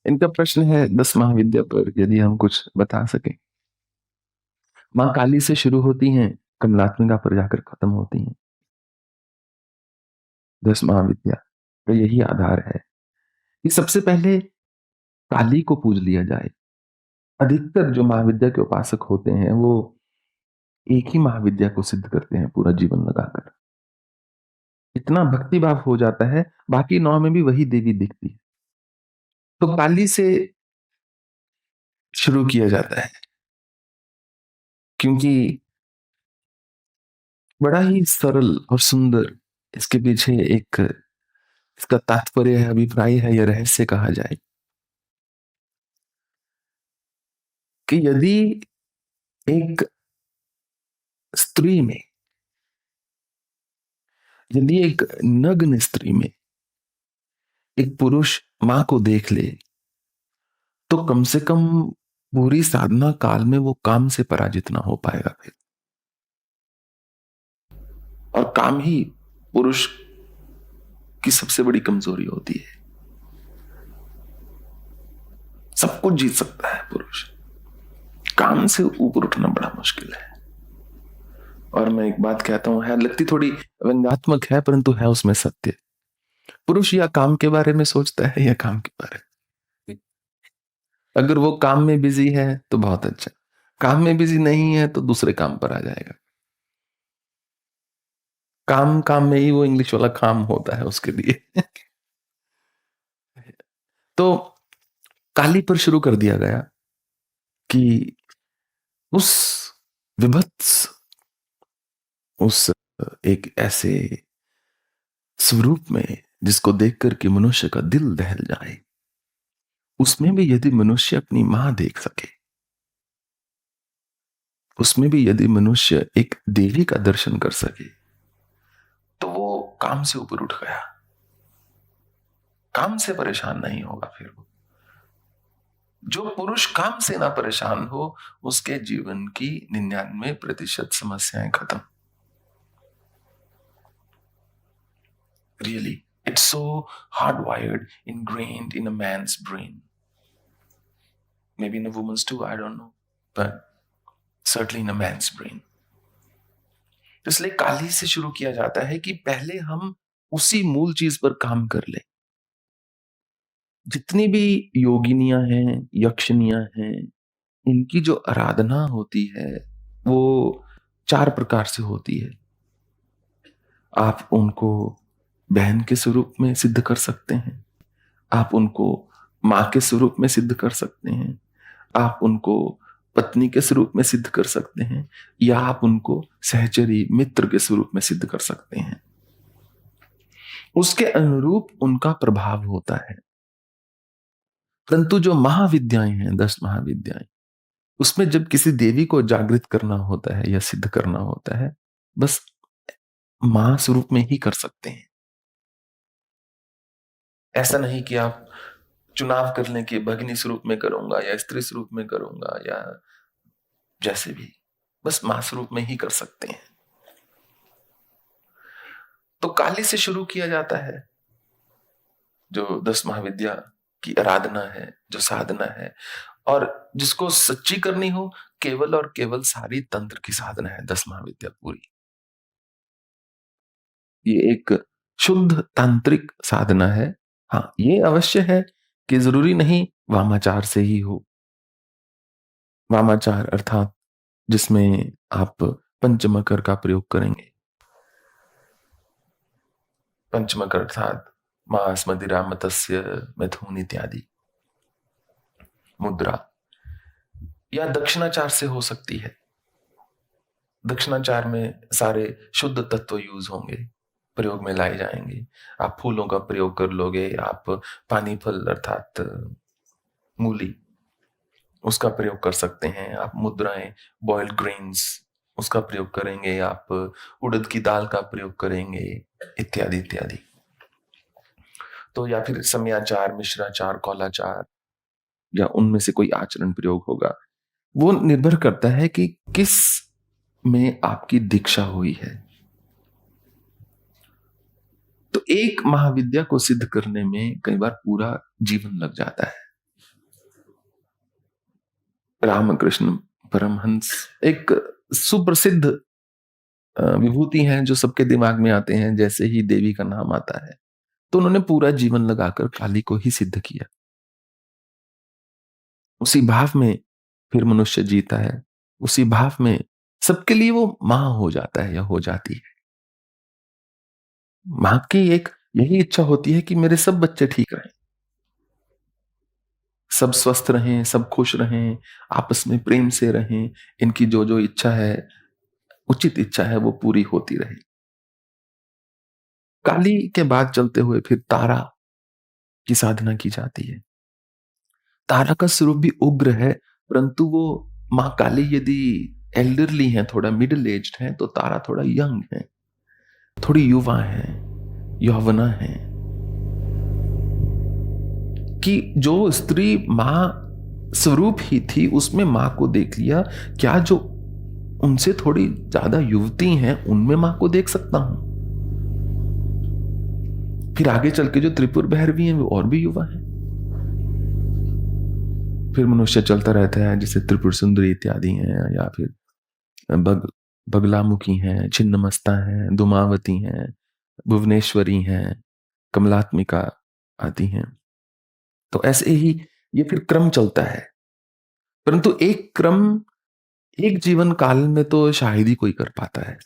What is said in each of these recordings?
इनका प्रश्न है 10 महाविद्या पर यदि हम कुछ बता सकें। माँ काली से शुरू होती हैं, कमलात्मिका पर जाकर खत्म होती हैं। 10 महाविद्या का यही आधार है कि सबसे पहले काली को पूज लिया जाए। अधिकतर जो महाविद्या के उपासक होते हैं वो एक ही महाविद्या को सिद्ध करते हैं पूरा जीवन लगाकर। इतना भक्ति भाव हो जाता है, बाकी 9 में भी वही देवी दिखती है। तो काली से शुरू किया जाता है क्योंकि बड़ा ही सरल और सुंदर इसके पीछे एक इसका तात्पर्य है, अभिप्राय है या रहस्य कहा जाए कि यदि एक स्त्री में, यदि एक नग्न स्त्री में एक पुरुष मां को देख ले तो कम से कम पूरी साधना काल में वो काम से पराजित ना हो पाएगा फिर। और काम ही पुरुष की सबसे बड़ी कमजोरी होती है। सब कुछ जीत सकता है पुरुष, काम से ऊपर उठना बड़ा मुश्किल है। और मैं एक बात कहता हूं, है लगती थोड़ी व्यंग्यात्मक है परंतु है उसमें सत्य। पुरुष या काम के बारे में सोचता है या काम के बारे में। अगर वो काम में बिजी है तो बहुत अच्छा, काम में बिजी नहीं है तो दूसरे काम पर आ जाएगा। काम काम में ही वो इंग्लिश वाला काम होता है उसके लिए। तो काली पर शुरू कर दिया गया कि उस विभत्स, उस एक ऐसे स्वरूप में जिसको देखकर के मनुष्य का दिल दहल जाए, उसमें भी यदि मनुष्य अपनी मां देख सके, उसमें भी यदि मनुष्य एक देवी का दर्शन कर सके तो वो काम से ऊपर उठ गया, काम से परेशान नहीं होगा फिर वो। जो पुरुष काम से ना परेशान हो उसके जीवन की 99% समस्याएं खत्म। Really, it's so hardwired, ingrained in a man's brain. Maybe in a woman's too, I don't know, but certainly in a man's brain. तो इसलिए काली से शुरू किया जाता है कि पहले हम उसी मूल चीज पर काम कर ले। जितनी भी योगिनियां हैं, यक्षनियां हैं, इनकी जो आराधना होती है वो 4 प्रकार से होती है। आप उनको बहन के स्वरूप में सिद्ध कर सकते हैं, आप उनको मां के स्वरूप में सिद्ध कर सकते हैं, आप उनको पत्नी के स्वरूप में सिद्ध कर सकते हैं, या आप उनको सहचरी मित्र के स्वरूप में सिद्ध कर सकते हैं। उसके अनुरूप उनका प्रभाव होता है। परंतु जो महाविद्याएं हैं, 10 महाविद्याएं, उसमें जब किसी देवी को जागृत करना होता है या सिद्ध करना होता है, बस मां स्वरूप में ही कर सकते हैं। ऐसा नहीं कि आप चुनाव कर लें कि भगिनी स्वरूप में करूंगा या स्त्री स्वरूप में करूंगा या जैसे भी, बस मां स्वरूप में ही कर सकते हैं। तो काली से शुरू किया जाता है जो 10 महाविद्या की आराधना है, जो साधना है, और जिसको सच्ची करनी हो केवल और केवल सारी तंत्र की साधना है 10 महाविद्या पूरी। ये एक शुद्ध तांत्रिक साधना है। हाँ, ये अवश्य है कि जरूरी नहीं वामाचार से ही हो। वामाचार अर्थात जिसमें आप पंचमकर का प्रयोग करेंगे। पंचमकर अर्थात मांस, मदिरा, मत्स्य, मैथुन इत्यादि मुद्रा, या दक्षिणाचार से हो सकती है। दक्षिणाचार में सारे शुद्ध तत्व यूज होंगे, प्रयोग में लाए जाएंगे। आप फूलों का प्रयोग कर लोगे, आप पानी फल अर्थात मूली उसका प्रयोग कर सकते हैं, आप मुद्राएं, बॉइल्ड ग्रेन्स उसका प्रयोग करेंगे, आप उड़द की दाल का प्रयोग करेंगे, इत्यादि इत्यादि। तो या फिर समयाचार, मिश्राचार, कौलाचार, या उनमें से कोई आचरण प्रयोग होगा। वो निर्भर करता है कि किस में आपकी दीक्षा हुई है। तो एक महाविद्या को सिद्ध करने में कई बार पूरा जीवन लग जाता है। रामकृष्ण परमहंस एक सुप्रसिद्ध विभूति हैं जो सबके दिमाग में आते हैं जैसे ही देवी का नाम आता है। तो उन्होंने पूरा जीवन लगाकर काली को ही सिद्ध किया। उसी भाव में फिर मनुष्य जीता है। उसी भाव में सबके लिए वो माँ हो जाता है या हो जाती है। माँ की एक यही इच्छा होती है कि मेरे सब बच्चे ठीक रहें, सब स्वस्थ रहें, सब खुश रहें, आपस में प्रेम से रहें, इनकी जो-जो इच्छा है, उचित इच्छा है वो पूरी होती रहे। काली के बाद चलते हुए फिर तारा की साधना की जाती है। तारा का स्वरूप भी उग्र है, परंतु वो माँ काली यदि एल्डरली हैं, थोड़ा मिडल एज्ड हैं, तो तारा थोड़ा यंग है, थोड़ी युवा है, यौवना है। कि जो स्त्री माँ स्वरूप ही थी, उसमें माँ को देख लिया, क्या जो उनसे थोड़ी ज़्यादा युवती हैं, उनमें माँ को देख सकता हूँ? फिर आगे चल के जो त्रिपुर भैरवी हैं, वो और भी युवा हैं। फिर मनुष्य चलता रहता है, जैसे त्रिपुर सुंदरी इत्यादि हैं या फिर बगलामुखी हैं, छिन्नमस्ता हैं, दुमावती हैं, भुवनेश्वरी हैं, कमलात्मिका आदि हैं। तो ऐसे ही ये फिर क्रम चलता है। परंतु एक क्रम एक जीवन काल में तो शायद ही कोई कर पाता है।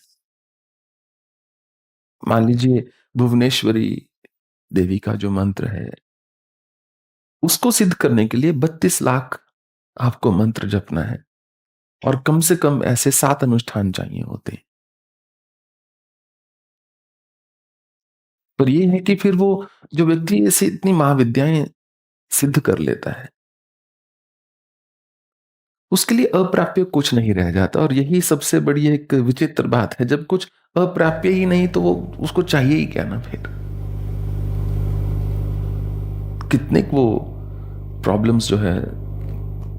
मान लीजिए भुवनेश्वरी देवी का जो मंत्र है, उसको सिद्ध करने के लिए 32 लाख आपको मंत्र जपना है और कम से कम ऐसे 7 अनुष्ठान चाहिए होते हैं। पर ये है कि फिर वो जो व्यक्ति ऐसी इतनी महाविद्याएँ सिद्ध कर लेता है, उसके लिए अप्राप्य कुछ नहीं रह जाता और यही सबसे बड़ी एक विचित्र बात है। जब कुछ अप्राप्य ही नहीं तो वो उसको चाहिए ही क्या ना फिर? कितने वो प्रॉब्लम्स जो है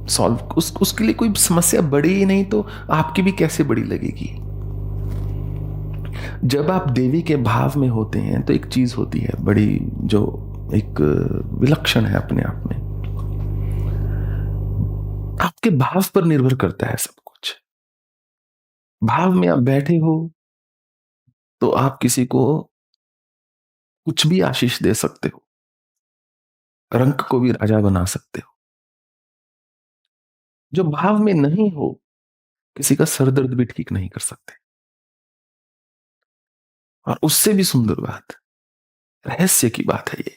सॉल्व उसके लिए कोई समस्या बड़ी ही नहीं तो आपकी भी कैसे बड़ी लगेगी? जब आप देवी के भाव में होते हैं तो एक चीज होती है बड़ी जो एक विलक्षण है अपने आप में। आपके भाव पर निर्भर करता है सब कुछ। भाव में आप बैठे हो तो आप किसी को कुछ भी आशीष दे सकते हो, रंक को भी राजा बना सकते हो। जो भाव में नहीं हो, किसी का सर दर्द भी ठीक नहीं कर सकते। और उससे भी सुंदर बात, रहस्य की बात है ये।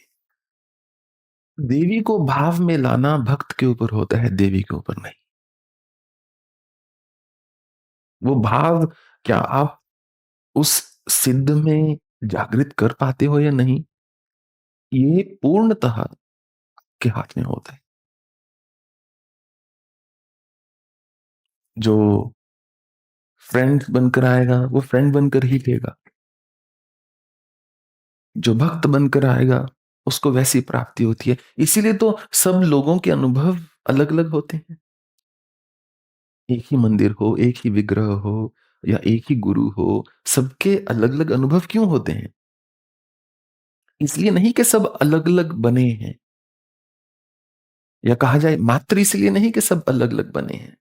देवी को भाव में लाना भक्त के ऊपर होता है, देवी के ऊपर नहीं। वो भाव क्या आप उस सिद्ध में जागृत कर पाते हो या नहीं, ये पूर्णतः आपके हाथ में होता है। जो फ्रेंड बनकर आएगा, वो फ्रेंड बनकर ही लेगा। जो भक्त बनकर आएगा, उसको वैसी प्राप्ति होती है। इसीलिए तो सब लोगों के अनुभव अलग-अलग होते हैं। एक ही मंदिर हो, एक ही विग्रह हो या एक ही गुरु हो, सबके अलग-अलग अनुभव क्यों होते हैं? इसलिए नहीं कि सब अलग-अलग बने हैं या कहा जाए मात्र इसलिए नहीं कि सब अलग-अलग बने हैं।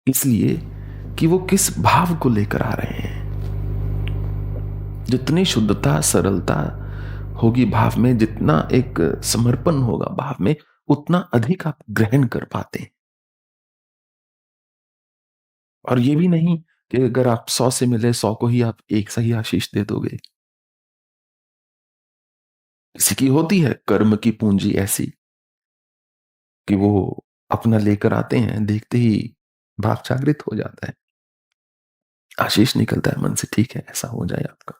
इसलिए कि वो किस भाव को लेकर आ रहे हैं। जितनी शुद्धता, सरलता होगी भाव में, जितना एक समर्पण होगा भाव में, उतना अधिक आप ग्रहण कर पाते हैं। और ये भी नहीं कि अगर आप 100 से मिले 100 को ही आप एक सा ही आशीष दे दोगे। किसी की होती है कर्म की पूंजी ऐसी कि वो अपना लेकर आते हैं, देखते ही भाव जागृत हो जाता है। आशीष निकलता है मन से, ठीक है, ऐसा हो जाए आपका।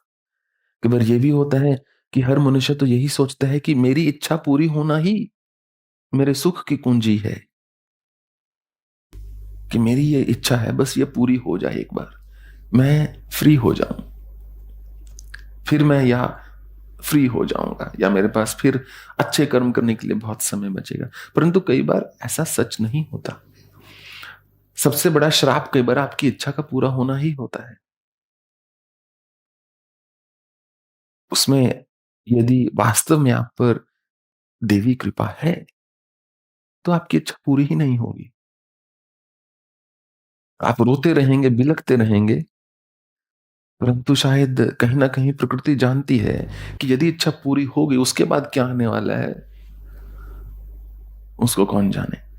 कई बार ये भी होता है कि हर मनुष्य तो यही सोचता है कि मेरी इच्छा पूरी होना ही मेरे सुख की कुंजी है, कि मेरी ये इच्छा है बस ये पूरी हो जाए एक बार, मैं फ्री हो जाऊं, फिर मैं या फ्री हो जाऊंगा या मेरे पास फिर अच्छे कर्म करने के लिए बहुत समय बचेगा। परंतु कई बार ऐसा सच नहीं होता। सबसे बड़ा श्राप कई बार आपकी इच्छा का पूरा होना ही होता है। उसमें, यदि वास्तव में आप पर देवी कृपा है, तो आपकी इच्छा पूरी ही नहीं होगी। आप रोते रहेंगे, बिलखते रहेंगे, परंतु शायद कहीं न कहीं प्रकृति जानती है कि यदि इच्छा पूरी हो गई, उसके बाद क्या आने वाला है, उसको कौन जाने।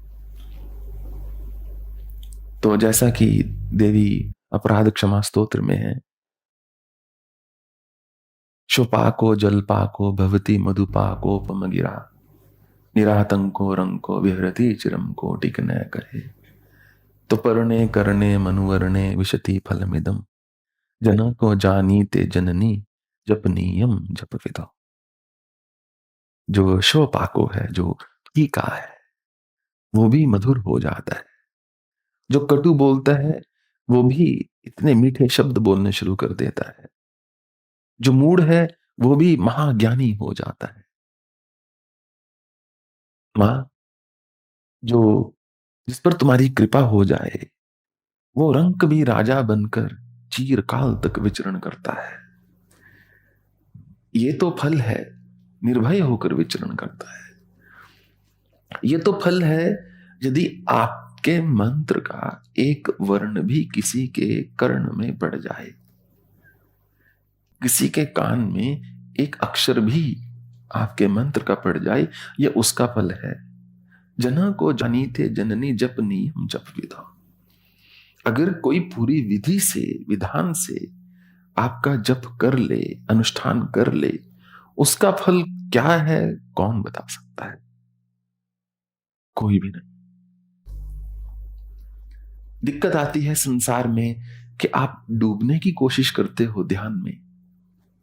तो जैसा कि देवी अपराध क्षमा स्तोत्र में है, "क्षुपाको जलपाको भवति मधुपाकोपमगिरा, निरातंको रंको विहरति चिरं कोटि न करे। तो पर्णे कर्णे मनुवर्णे विशति फलमिदं, जना को जानीते जननी जपनीयम जप विदो।" जो शवपाको है, जो फीका है, वो भी मधुर हो जाता है। जो कटु बोलता है, वो भी इतने मीठे शब्द बोलने शुरू कर देता है। जो मूढ़ है, वो भी महाज्ञानी हो जाता है। माँ, जो जिस पर तुम्हारी कृपा हो जाए, वो रंक भी राजा बनकर चीरकाल तक विचरण करता है। ये तो फल है, निर्भय होकर विचरण करता है। ये तो फल है, यदि आपके मंत्र का एक वर्ण भी किसी के कर्ण में पड़ जाए, किसी के कान में एक अक्षर भी आपके मंत्र का पड़ जाए, ये उसका फल है। जना को जानीते जननी जप नियम जप विधा। अगर कोई पूरी विधि से, विधान से आपका जप कर ले, अनुष्ठान कर ले, उसका फल क्या है, कौन बता सकता है? कोई भी नहीं। दिक्कत आती है संसार में कि आप डूबने की कोशिश करते हो ध्यान में,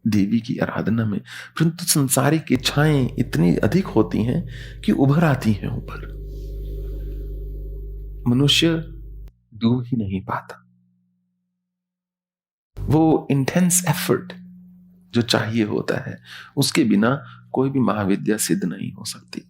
देवी की आराधना में, परंतु संसारिक इच्छाएं इतनी अधिक होती हैं कि उभर आती हैं ऊपर। मनुष्य डूब ही नहीं पाता। वो इंटेंस एफर्ट जो चाहिए होता है, उसके बिना कोई भी महाविद्या सिद्ध नहीं हो सकती।